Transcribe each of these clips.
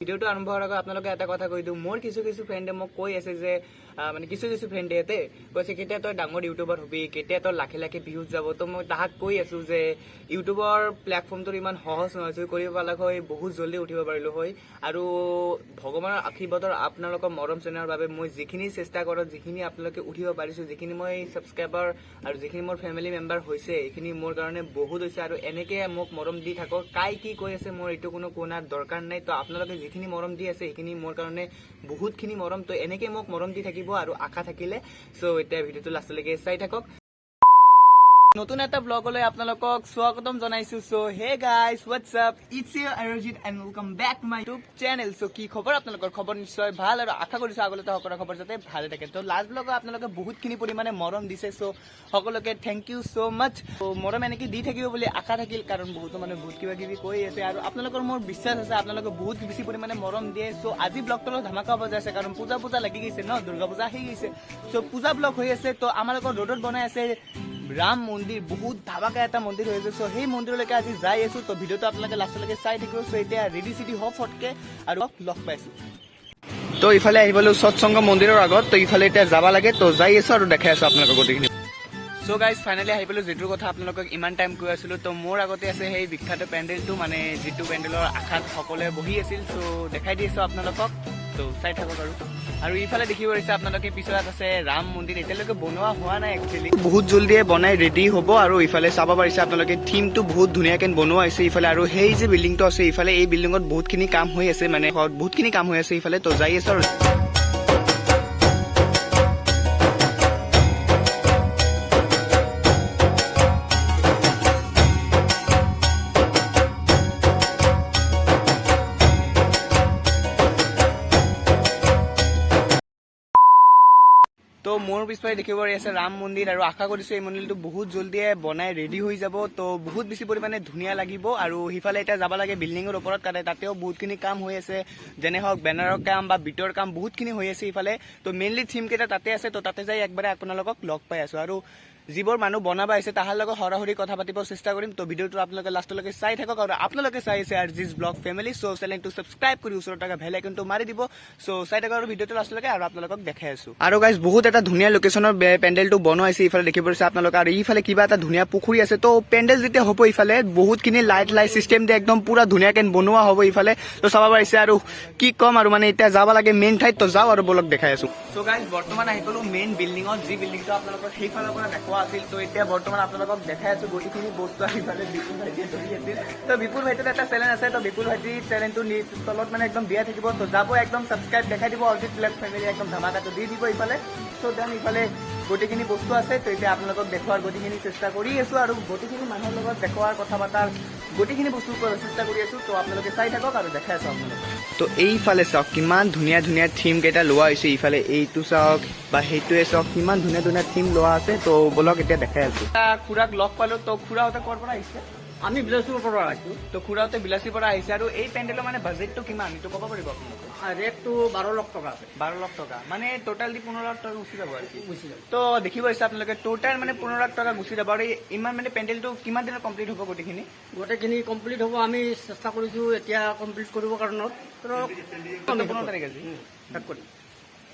ভিডিওটো আৰম্ভ কৰাৰ আগত আপোনালোকে এটা কথা কৈ দিওঁ, মোৰ কিছু ফ্ৰেণ্ডে মোক কৈ আছে যে মানে কিছু ফ্ৰেণ্ডে ইয়াতে কৈছে কেতিয়া তই ডাঙৰ ইউটিউবাৰ হবি, কেতিয়া তই লাখে ভিউজ যাব। তো মই তাহাক কৈ আছো যে ইউটিউবৰ প্লেটফৰ্মটো ইমান সহজ নহয়, যদি কৰিব পালা হয় বহুত জলদি উঠিব পাৰিলো হয়। আৰু ভগৱানৰ আশীৰ্বাদৰ আপোনালোকৰ মৰম চেনেহৰ বাবে মই যিখিনি চেষ্টা কৰোঁ, যিখিনি আপোনালোকে উঠিব পাৰিছো, যিখিনি মই ছাবস্ক্ৰাইবাৰ আৰু যিখিনি মোৰ ফেমিলি মেম্বাৰ হৈছে, এইখিনি মোৰ কাৰণে বহুত হৈছে। আৰু এনেকে মোক মৰম দি থাকক। কাই কি কৈ আছে মোৰ এইটো কোনো কোনাৰ দৰকাৰ নাই। তো আপোনালোকে যিখিনি মৰম দি আছে সেইখিনি মোৰ কাৰণে বহুতখিনি মৰম। তো এনেকে মোক মৰম দি থাকিব আৰু আশা থাকিলে। সো এতিয়া ভিডিওটো লাষ্টলৈকে চাই থাকক। নতুন এটা ব্লগলৈ আপোনালোকক স্বাগতম জনাইছো। So hey guys, what's up, it's you Arijit and welcome back to my YouTube channel. So কি খবৰ আপোনালোকৰ? খবৰ নিশ্চয় ভাল আৰু আশা কৰিছো আগলৈ সকলোৰে খবৰ যাতে ভালে থাকে। তো লাষ্ট ব্লগত আপোনালোকে বহুতখিনি পৰিমাণে মৰম দিছে। সো সকলোকে থেংক ইউ ছ' মাছ। মৰম এনেকে দি থাকিব বুলি আশা থাকিল, কাৰণ বহুতো মানুহে বহুত কিবা কিবি কৈ আছে আৰু আপোনালোকৰ মোৰ বিশ্বাস আছে আপোনালোকে বহুত বেছি পৰিমাণে মৰম দিয়ে। চ' আজি ব্লগটো অলপ ধামাকা বজাই আছে, কাৰণ পূজা লাগি গৈছে ন, দুৰ্গা পূজা আহি গৈছে। চ' পূজা ব্লগ হৈ আছে। তো আমালোকৰ ৰোডত বনাই আছে ৰাম মন্দিৰ, বহুত ধাবাকা এটা মন্দিৰ হৈ আছে। চ' সেই মন্দিৰলৈকে আজি যাই আছো। তো ভিডিঅ'টো আপোনালোকে লাষ্টলৈকে চাই থাকিব। চ' এতিয়া ৰেডি চেডি হওক ফটকে আৰু লগ পাইছো। তো ইফালে আহিবলৈ সৎসংগ মন্দিৰৰ আগত। তো ইফালে এতিয়া যাব লাগে। তো যাই আছো আৰু দেখাই আছো আপোনালোকক গোটেইখিনি। চ' গাইজ ফাইনেলি আহি পেলো যিটোৰ কথা আপোনালোকক ইমান টাইম কৈ আছিলো। তো মোৰ আগতে আছে সেই বিখ্যাত পেণ্ডেলটো, মানে যিটো পেণ্ডেলৰ আশাত সকলোৱে বহি আছিল। চ' দেখাই দি আছো আপোনালোকক। তো চাই থাকক আৰু ইফালে দেখিব পাৰিছে আপোনালোকে পিছত আছে ৰাম মন্দিৰ। এতিয়ালৈকে বনোৱা হোৱা নাই একচুৱেলি, বহুত জলদিয়ে বনাই ৰেডি হ'ব। আৰু ইফালে চাব পাৰিছে আপোনালোকে থিমটো বহুত ধুনীয়াকৈ বনোৱা হৈছে ইফালে। আৰু সেই যে বিল্ডিংটো আছে ইফালে, এই বিল্ডিঙত বহুতখিনি কাম হৈ আছে, মানে বহুতখিনি কাম হৈ আছে ইফালে। তো যাই আছো আৰু তো মোৰ পিছফালে দেখিব পাৰি আছে ৰাম মন্দিৰ, আৰু আশা কৰিছো এই মন্দিৰটো বহুত জলদিয়ে বনাই ৰেডি হৈ যাব। তো বহুত বেছি পৰিমাণে ধুনীয়া লাগিব। আৰু সিফালে এতিয়া যাব লাগে বিল্ডিঙৰ ওপৰত, তাতেও বহুতখিনি কাম হৈ আছে, যেনে হওক বেনাৰৰ কাম বা বিটৰ কাম বহুতখিনি হৈ আছে ইফালে। তো মেইনলি থিম কেইটা তাতে আছে। তো তাতে যাই একবাৰে আপোনালোকক লগ পাই আছো, আৰু যিবোৰ মানুহ বনাব আহিছে তাহাৰ লগত সৰাসৰি কথা পাতিব চেষ্টা কৰিম। তো ভিডিঅ'টো আপোনালোকে লাষ্টলৈকে চাই থাকক। আৰু আপোনালোকে চাই আছে আৰজিছ ব্লগ ফেমিলি। চ' চেনেলটো ছাবস্ক্ৰাইব কৰি ওচৰত থকা বেল আইকনটো মাৰি দিব। চ' চাই থাকক আৰু ভিডিঅ'টো লাষ্টলৈকে, আৰু আপোনালোকক দেখাই আছো। আৰু গাইজ বহুত এটা ধুনীয়া লোকেশ্যনৰ পেণ্ডেলটো বনোৱা হৈছে ইফালে দেখিব পাৰিছে আপোনালোকে। আৰু ইফালে কিবা এটা ধুনীয়া পুখুৰী আছে। তো পেণ্ডেল যেতিয়া হ'ব ইফালে বহুতখিনি লাইট চিষ্টেম দিয়ে একদম পুৰা ধুনীয়াকৈ বনোৱা হ'ব ইফালে। তো চাব পাৰিছে আৰু কি ক'ম, আৰু মানে এতিয়া যাব লাগে মেইন ঠাইত। তো যাওঁ আৰু বলক দেখাই আছো। চ' গাইজ বৰ্তমান আহি গ'লো মেইন বিল্ডিঙত, যি বিল্ডিংটো আপোনালোকৰ সেইফালৰ পৰা দেখুওৱা আছিল। তো এতিয়া বৰ্তমান আপোনালোকক দেখাই আছো গোটেইখিনি বস্তু আহি পালে বিপুল ভাইটিয়ে ধৰি আছিল। তো বিপুল ভাইটিৰ এটা চেনেল আছে। তো বিপুল ভাইটিৰ চেনেলটো তলত মানে একদম দিয়া থাকিব। তো যাব একদম ছাবস্ক্ৰাইব দেখাই দিব, অৰিজিত ব্লগ ফেমিলি একদম ধামাকাটো দি দিব ইফালে। তো দেন ইফালে গোটেইখিনি বস্তু আছে। তো এতিয়া আপোনালোকক দেখুৱাৰ গোটেইখিনি চেষ্টা কৰি আছো, আৰু গোটেইখিনি মানুহৰ লগত দেখুৱাৰ কথা পতাৰ গোটেইখিনি বস্তু চেষ্টা কৰি আছো। তো আপোনালোকে চাই থাকক আৰু দেখাই আছো আপোনালোকক। তো এইফালে চাওক কিমান ধুনীয়া থিম কেইটা লোৱা হৈছে ইফালে, এইটো চাওক বা সেইটোৱে চাওক কিমান ধুনীয়া থিম লোৱা আছে। তো বলক এতিয়া দেখাই আছো। খুৰাক লগ পালো। তো খুৰাহঁতে ক'ৰ পৰা আহিছে? আমি বিলাসীৰ পৰা আহিছোঁ। তো খুৰাহঁতে বিলাসীৰ পৰা আহিছে। আৰু এই পেণ্ডেলৰ মানে বাজেটটো কিমান এইটো ক'ব পাৰিব আপোনালোকে? ৰেটটো 12 লাখ টকা আছে। 12 লাখ টকা, মানে টোটাল দি 15 লাখ টকা গুচি যাব আৰু গুচি যাব। তো দেখিব পাৰিছে আপোনালোকে টোটাল মানে 15 লাখ টকা গুচি যাব। আৰু ইমান মানে পেণ্ডেলটো কিমান দিনত কমপ্লিট হ'ব গোটেইখিনি? গোটেইখিনি কমপ্লিট হ'ব। আমি চেষ্টা কৰিছোঁ এতিয়া কমপ্লিট কৰিবৰ কাৰণত 15 তাৰিখ আজি শেষ কৰিম।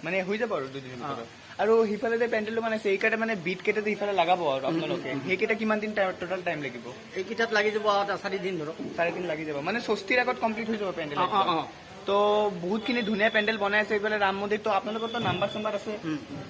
মানে হৈ যাব আৰু 2 দিনৰ ভিতৰত। আৰু সিফালে যে পেণ্ডেলটো মানে আছে এইকেইটা মানে বিট কেইটা সিফালে লগাব আৰু আপোনালোকে, সেইকেইটা কিমান দিন টোটাল টাইম লাগিব? এইকেইটাত লাগি যাব 4 দিন ধৰক। 4 দিন লাগি যাব, মানে ষষ্ঠীৰ আগত কমপ্লিট হৈ যাব পেণ্ডেল। তো বহুতখিনি ধুনীয়া পেণ্ডেল বনাই আছে এইফালে ৰাম মন্দিৰ। তো আপোনালোকৰতো নাম্বাৰ আছে।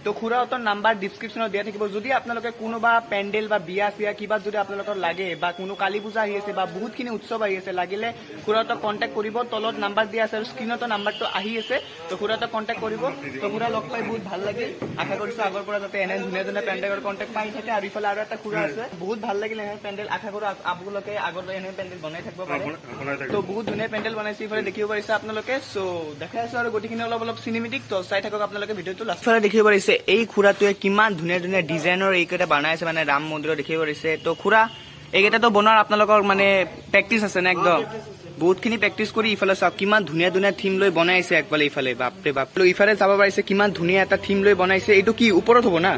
তো খুৰাহঁতৰ নাম্বাৰ ডিছক্ৰিপশ্যনত দিয়া থাকিব। যদি আপোনালোকে কোনোবা পেণ্ডেল বা বিয়া চিয়া কিবা যদি আপোনালোকৰ লাগে, বা কোনো কালী পূজা আহি আছে বা বহুতখিনি উৎসৱ আহি আছে, লাগিলে খুৰাহঁতক কণ্টেক্ট কৰিব। তলত নাম্বাৰ দিয়া আছে আৰু স্ক্ৰীণতো নাম্বাৰটো আহি আছে। তো খুৰাহঁতক কণ্টেক্ট কৰিব। তো খুৰা লগ পাই বহুত ভাল লাগিল। আশা কৰিছো আগৰ পৰা যাতে এনে ধুনীয়া পেণ্ডেলৰ কণ্টেক্ট পাই থাকে। আৰু ইফালে আৰু এটা খুৰা আছে, বহুত ভাল লাগিল এনে পেণ্ডেল। আশা কৰো আপোনালোকে আগলৈ এনে পেণ্ডেল বনাই থাকিব পাৰে। তো বহুত ধুনীয়া পেণ্ডেল বনাইছে ইফালে দেখিব পাৰিছে আপোনালোকে। সো দেখাই আছো আৰু গোটেইখিনি অলপ চিনেমেটিক। তো চাই থাকক আপোনালোকে ভিডিঅ'টো। লাষ্টফালে দেখিব পাৰিছে এই খুৰাটোৱে কিমান ধুনীয়া ডিজাইনৰ এইকেইটা বনাই আছে, মানে ৰাম মন্দিৰত দেখিব পাৰিছে। তো খুৰা এইকেইটাতো বনোৱাৰ আপোনালোকৰ মানে প্ৰেক্টিচ আছে নে? একদম বহুতখিনি প্ৰেক্টিচ কৰি ইফালে চাওক কিমান ধুনীয়া থিম লৈ বনাইছে একফালে ইফালে। বাপৰে বাপ। ইফালে চাব পাৰিছে কিমান ধুনীয়া এটা থিম লৈ বনাইছে। এইটো কি ওপৰত হ'ব না?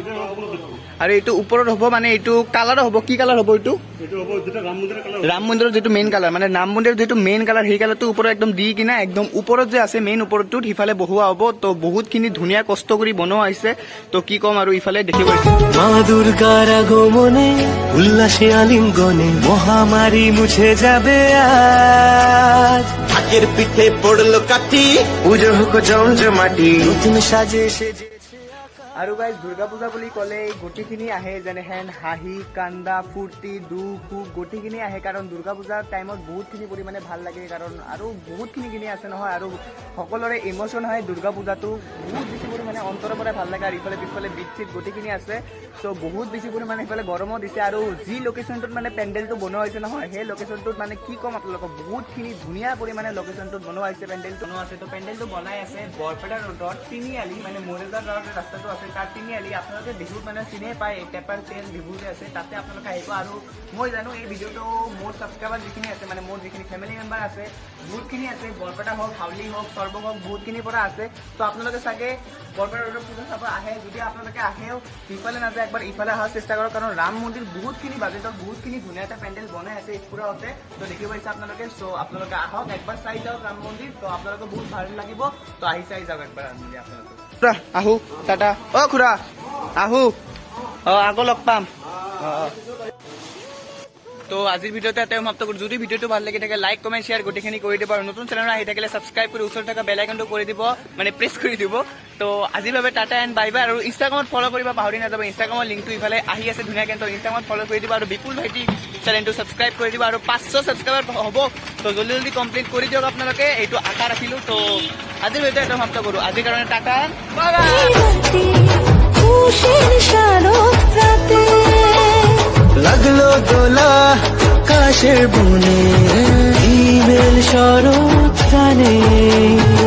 আৰু এইটো ওপৰত হ'ব মানে এইটো কালাৰ হ'ব, কি কালাৰ হ'ব এইটো? এইটো হ'ব যেটা ৰাম মন্দিৰৰ কালাৰ। ৰাম মন্দিৰৰ যিটো মেইন কালাৰ, মানে ৰাম মন্দিৰৰ যিটো মেইন কালাৰ, সেই কালাৰটো ওপৰত একদম দি কিনে একদম ওপৰত যে আছে মেইন ওপৰতটোত সিফালে বহোৱা হ'ব। তো বহুতখিনি ধুনীয়া কষ্ট কৰি বনোৱা হৈছে। তো কি ক'ম আৰু ইফালে দেখিব পাইছে মা দুর্গার আগমনে উল্লাসে আলিঙ্গনে মহামারী মুছে যাবে আজ আগের পিঠে পড়লো কাঠি পুজো হোক জমজমাটি নতুন সাজে সেজে আৰু গাইজ দুৰ্গা পূজা বুলি ক'লে গোটেইখিনি আহে, যেনেহেন হাঁহি কান্দা ফূৰ্তি দুখ সুখ গোটেইখিনি আহে। কাৰণ দুৰ্গা পূজাৰ টাইমত বহুতখিনি পৰিমাণে ভাল লাগে, কাৰণ আৰু বহুতখিনি আছে নহয়, আৰু সকলোৰে ইম'চন হয় দুৰ্গা পূজাটো বহুত বেছি পৰিমাণে অন্তৰৰ পৰা ভাল লাগে। আৰু ইফালে পিছফালে বিট চিট গোটেইখিনি আছে। চ' বহুত বেছি পৰিমাণে ইফালে গৰমো দিছে, আৰু যি লোকেশ্যনটোত মানে পেণ্ডেলটো বনোৱা হৈছে নহয়, সেই লোকেশ্যনটোত মানে কি ক'ম আপোনালোকক, বহুতখিনি ধুনীয়া পৰিমাণে লোকেশ্যনটোত বনোৱা হৈছে, পেণ্ডেলটো বনোৱা আছে। তো পেণ্ডেলটো বনাই আছে বৰপেটা ৰোডত তিনিআলি, মানে মৰিগাঁও যাওঁতে ৰাস্তাটো আছে তাত তিনিআলি। আপোনালোকে বিহুত মানে চিনে পায় টেপাৰ তেল বিহু যে আছে, তাতে আপোনালোকে আহিব। আৰু মই জানো এই ভিডিঅ'টো মোৰ ছাবস্ক্ৰাইবাৰ যিখিনি আছে, মানে মোৰ যিখিনি ফেমিলি মেম্বাৰ আছে বহুতখিনি আছে, বৰপেটা হওক হাউলি হওক সৰ্ব হওক বহুতখিনিৰ পৰা আছে। তো আপোনালোকে চাগে বৰপেটা ৰোডৰ পূজা চাব আহে, যদি আপোনালোকে আহেও সিফালে নাযায় একবাৰ ইফালে অহাৰ চেষ্টা কৰক, কাৰণ ৰাম মন্দিৰ বহুতখিনি বাজেটত বহুতখিনি ধুনীয়া এটা পেণ্ডেল বনাই আছে স্কুলতে। তো দেখিব পাইছে আপোনালোকে। চ' আপোনালোকে আহক একবাৰ চাই যাওক ৰাম মন্দিৰ, তো আপোনালোকে বহুত ভাল লাগিব। তো আহি চাই যাওক একবাৰ ৰাম মন্দিৰ আপোনালোকে। খুৰা আহো, টাটা। অ খুৰা আহো, আকৌ লগ পাম। তো আজিৰ ভিডিঅ'তে এটা সমাপ্ত কৰোঁ। যদি ভিডিঅ'টো ভাল লাগি থাকে লাইক কমেণ্ট শ্বেয়াৰ গোটেইখিনি কৰি দিব, আৰু নতুন চেনেল আহি থাকিলে ছাবস্ক্ৰাইব কৰি ওচৰত থকা বেল আইকনটো কৰি দিব, মানে প্ৰেছ কৰি দিব। তো আজিৰ বাবে টাটা এণ্ড বাই বাই। আৰু ইনষ্টাগ্ৰামত ফ'ল' কৰিব পাহৰি নাযাব, ইনষ্টাগ্ৰামৰ লিংকটো ইফালে আহি আছে ধুনীয়াকৈ। তো ইনষ্টাগ্ৰামত ফ'ল' কৰি দিব, আৰু বিপুল ভাইটি চেনেলটো ছাবস্ক্ৰাইব কৰি দিব, আৰু 500 ছাবস্ক্ৰাইবাৰ হ'ব। তো জলদি জলদি কমপ্লিট কৰি দিয়ক আপোনালোকে, এইটো আশা ৰাখিলোঁ। তো আজিৰ ভিডিঅ'টো এটা সমাপ্ত কৰোঁ। আজিৰ কাৰণে টাটা বাই বাই। লাগলো দোলা কাশেৰ বনে ইমেল শৰৎ কানে